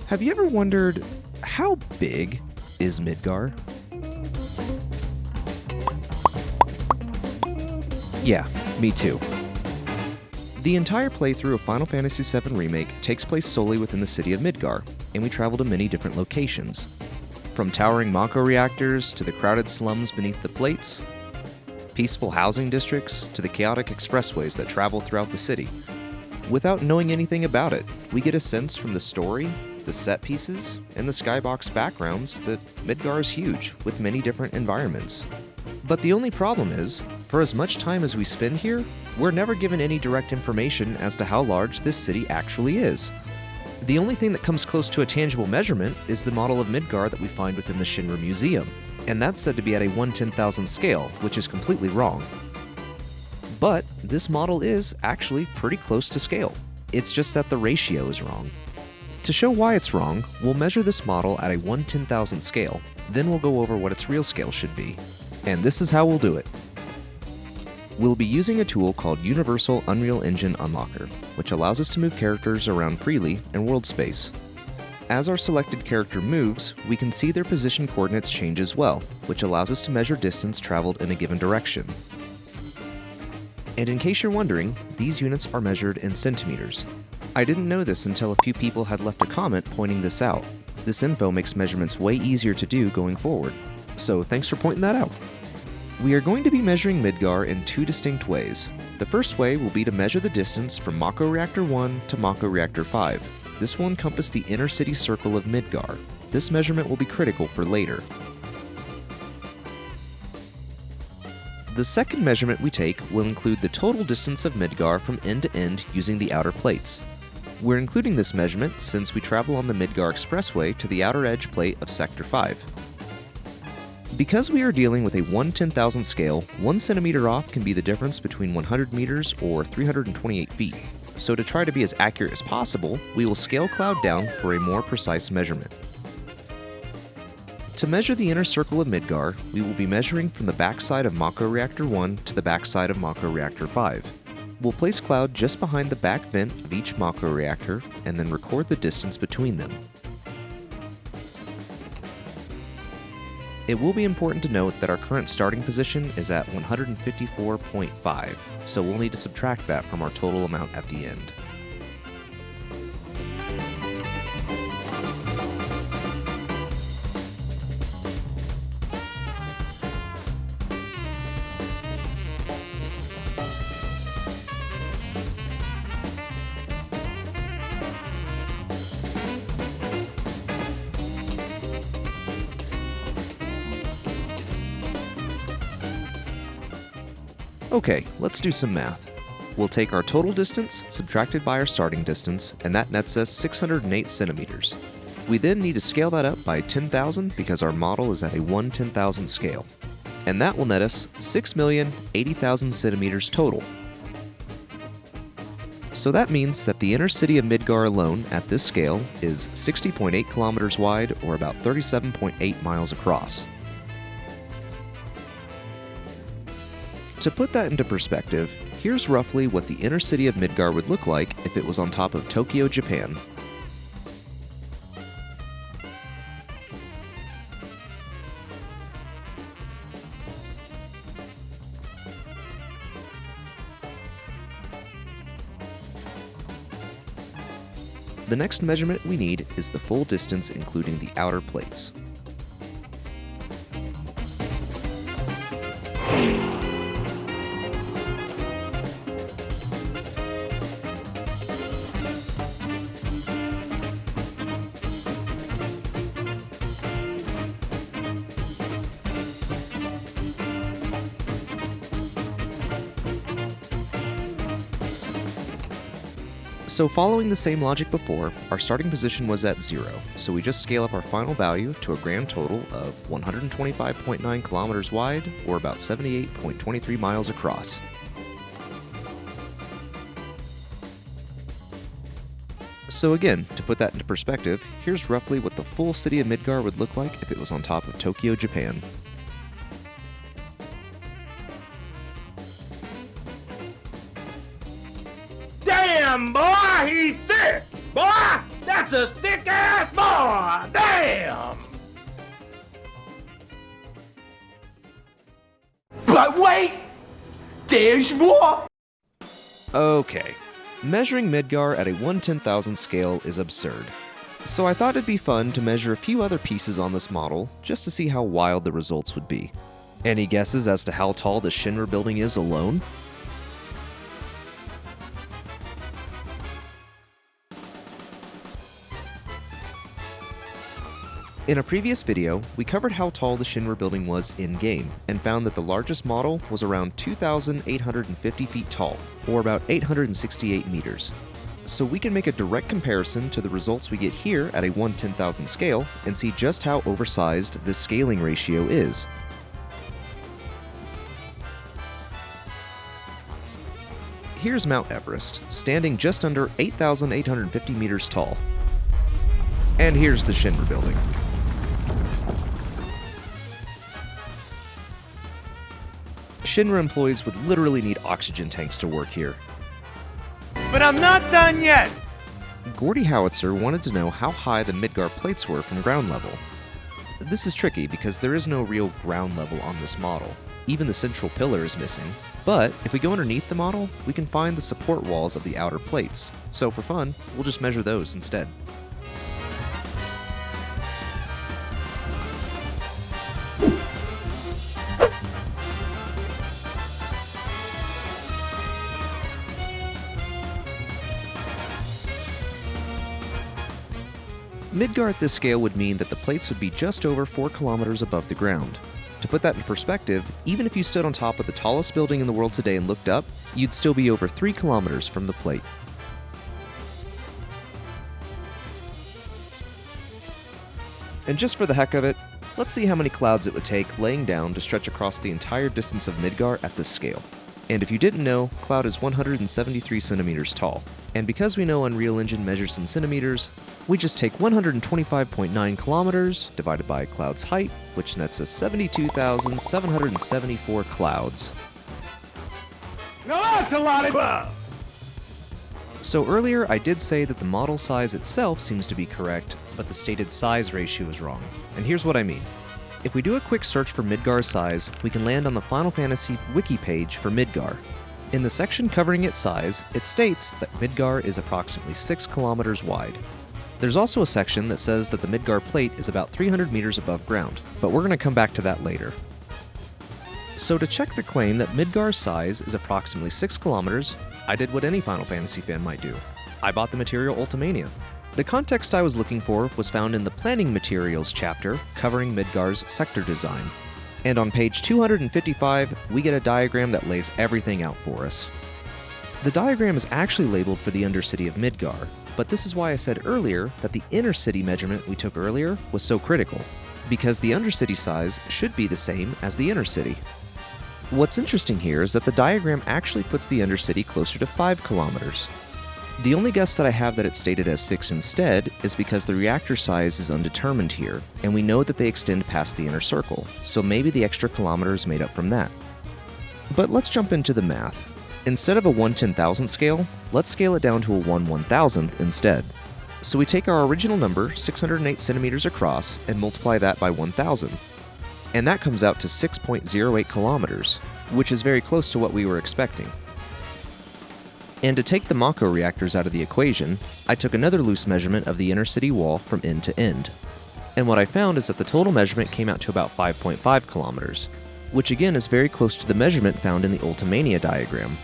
Have you ever wondered, how big is Midgar? Yeah, me too. The entire playthrough of Final Fantasy VII Remake takes place solely within the city of Midgar, and we travel to many different locations. From towering Mako reactors to the crowded slums beneath the plates, peaceful housing districts to the chaotic expressways that travel throughout the city. Without knowing anything about it, we get a sense from the story, the set pieces, and the skybox backgrounds that Midgar is huge, with many different environments. But the only problem is, for as much time as we spend here, we're never given any direct information as to how large this city actually is. The only thing that comes close to a tangible measurement is the model of Midgar that we find within the Shinra Museum, and that's said to be at a 1/10,000 scale, which is completely wrong. But this model is actually pretty close to scale. It's just that the ratio is wrong. To show why it's wrong, we'll measure this model at a 1/10,000 scale, then we'll go over what its real scale should be. And this is how we'll do it. We'll be using a tool called Universal Unreal Engine Unlocker, which allows us to move characters around freely in world space. As our selected character moves, we can see their position coordinates change as well, which allows us to measure distance traveled in a given direction. And in case you're wondering, these units are measured in centimeters. I didn't know this until a few people had left a comment pointing this out. This info makes measurements way easier to do going forward, so thanks for pointing that out. We are going to be measuring Midgar in two distinct ways. The first way will be to measure the distance from Mako Reactor 1 to Mako Reactor 5. This will encompass the inner city circle of Midgar. This measurement will be critical for later. The second measurement we take will include the total distance of Midgar from end to end using the outer plates. We're including this measurement since we travel on the Midgar Expressway to the outer edge plate of Sector 5. Because we are dealing with a 1/10,000 scale, 1 centimeter off can be the difference between 100 meters or 328 feet. So to try to be as accurate as possible, we will scale Cloud down for a more precise measurement. To measure the inner circle of Midgar, we will be measuring from the backside of Mako Reactor 1 to the backside of Mako Reactor 5. We'll place Cloud just behind the back vent of each Mako reactor and then record the distance between them. It will be important to note that our current starting position is at 154.5, so we'll need to subtract that from our total amount at the end. Okay, let's do some math. We'll take our total distance subtracted by our starting distance, and that nets us 608 centimeters. We then need to scale that up by 10,000 because our model is at a 1/10,000 scale. And that will net us 6,080,000 centimeters total. So that means that the inner city of Midgar alone at this scale is 60.8 kilometers wide or about 37.8 miles across. To put that into perspective, here's roughly what the inner city of Midgar would look like if it was on top of Tokyo, Japan. The next measurement we need is the full distance including the outer plates. So following the same logic before, our starting position was at 0, so we just scale up our final value to a grand total of 125.9 kilometers wide, or about 78.23 miles across. So again, to put that into perspective, here's roughly what the full city of Midgar would look like if it was on top of Tokyo, Japan. Damn, boy, he's thick, boy! That's a thick-ass boy! Damn! But wait! There's more! Okay, measuring Midgar at a 1/10,000 scale is absurd. So I thought it'd be fun to measure a few other pieces on this model, just to see how wild the results would be. Any guesses as to how tall the Shinra building is alone? In a previous video, we covered how tall the Shinra building was in-game, and found that the largest model was around 2,850 feet tall, or about 868 meters. So we can make a direct comparison to the results we get here at a 1/10,000 scale, and see just how oversized this scaling ratio is. Here's Mount Everest, standing just under 8,850 meters tall. And here's the Shinra building. Shinra employees would literally need oxygen tanks to work here. But I'm not done yet! Gordy Howitzer wanted to know how high the Midgar plates were from ground level. This is tricky because there is no real ground level on this model. Even the central pillar is missing. But if we go underneath the model, we can find the support walls of the outer plates. So for fun, we'll just measure those instead. Midgar at this scale would mean that the plates would be just over 4 kilometers above the ground. To put that in perspective, even if you stood on top of the tallest building in the world today and looked up, you'd still be over 3 kilometers from the plate. And just for the heck of it, let's see how many clouds it would take laying down to stretch across the entire distance of Midgar at this scale. And if you didn't know, Cloud is 173 centimeters tall. And because we know Unreal Engine measures in centimeters, we just take 125.9 kilometers divided by Cloud's height, which nets us 72,774 clouds. Now that's a lot of cloud! So earlier I did say that the model size itself seems to be correct, but the stated size ratio is wrong. And here's what I mean. If we do a quick search for Midgar's size, we can land on the Final Fantasy wiki page for Midgar. In the section covering its size, it states that Midgar is approximately 6 kilometers wide. There's also a section that says that the Midgar plate is about 300 meters above ground, but we're going to come back to that later. So to check the claim that Midgar's size is approximately 6 kilometers, I did what any Final Fantasy fan might do. I bought the material Ultimania. The context I was looking for was found in the Planning Materials chapter covering Midgar's sector design. And on page 255, we get a diagram that lays everything out for us. The diagram is actually labeled for the Undercity of Midgar, but this is why I said earlier that the inner city measurement we took earlier was so critical, because the Undercity size should be the same as the inner city. What's interesting here is that the diagram actually puts the Undercity closer to 5 kilometers. The only guess that I have that it's stated as 6 instead is because the reactor size is undetermined here, and we know that they extend past the inner circle, so maybe the extra kilometer is made up from that. But let's jump into the math. Instead of a 1/10,000 scale, let's scale it down to a 1/1000th instead. So we take our original number, 608 centimeters across, and multiply that by 1,000. And that comes out to 6.08 kilometers, which is very close to what we were expecting. And to take the Mako reactors out of the equation, I took another loose measurement of the inner city wall from end to end. And what I found is that the total measurement came out to about 5.5 kilometers, which again is very close to the measurement found in the Ultimania diagram.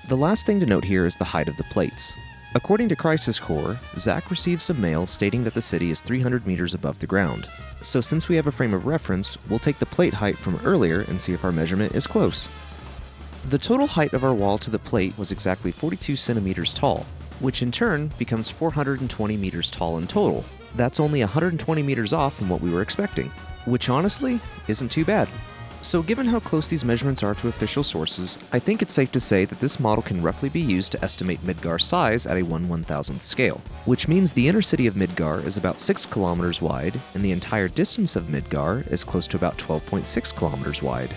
The last thing to note here is the height of the plates. According to Crisis Core, Zack received some mail stating that the city is 300 meters above the ground. So since we have a frame of reference, we'll take the plate height from earlier and see if our measurement is close. The total height of our wall to the plate was exactly 42 centimeters tall, which in turn becomes 420 meters tall in total. That's only 120 meters off from what we were expecting, which honestly isn't too bad. So given how close these measurements are to official sources, I think it's safe to say that this model can roughly be used to estimate Midgar's size at a 1/1000th scale, which means the inner city of Midgar is about 6 kilometers wide, and the entire distance of Midgar is close to about 12.6 kilometers wide.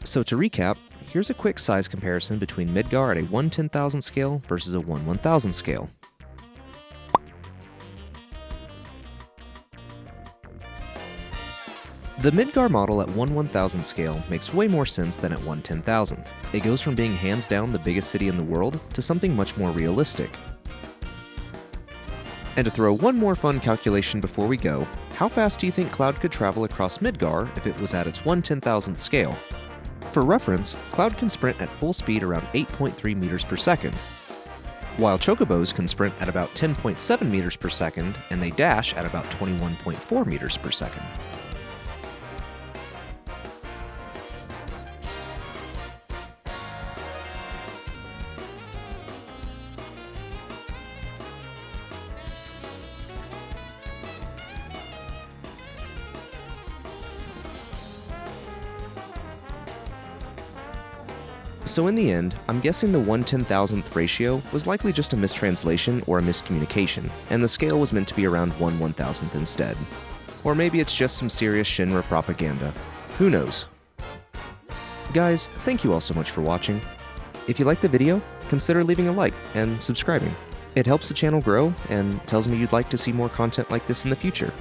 So to recap, here's a quick size comparison between Midgar at a 1/10,000 scale versus a 1/1000 scale. The Midgar model at 1/1000 scale makes way more sense than at 1/10,000. It goes from being hands down the biggest city in the world to something much more realistic. And to throw one more fun calculation before we go, how fast do you think Cloud could travel across Midgar if it was at its 1/10,000th scale? For reference, Cloud can sprint at full speed around 8.3 meters per second, while Chocobos can sprint at about 10.7 meters per second, and they dash at about 21.4 meters per second. So in the end, I'm guessing the 1/10,000th ratio was likely just a mistranslation or a miscommunication, and the scale was meant to be around 1/1000th instead. Or maybe it's just some serious Shinra propaganda. Who knows? Guys, thank you all so much for watching. If you liked the video, consider leaving a like and subscribing. It helps the channel grow and tells me you'd like to see more content like this in the future.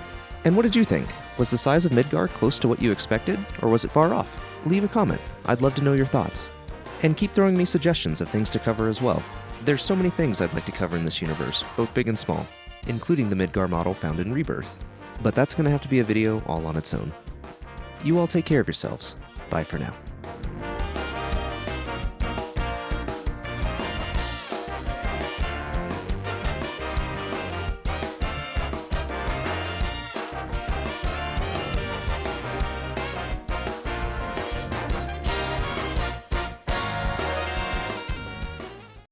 And what did you think? Was the size of Midgar close to what you expected, or was it far off? Leave a comment. I'd love to know your thoughts. And keep throwing me suggestions of things to cover as well. There's so many things I'd like to cover in this universe, both big and small, including the Midgar model found in Rebirth. But that's going to have to be a video all on its own. You all take care of yourselves. Bye for now.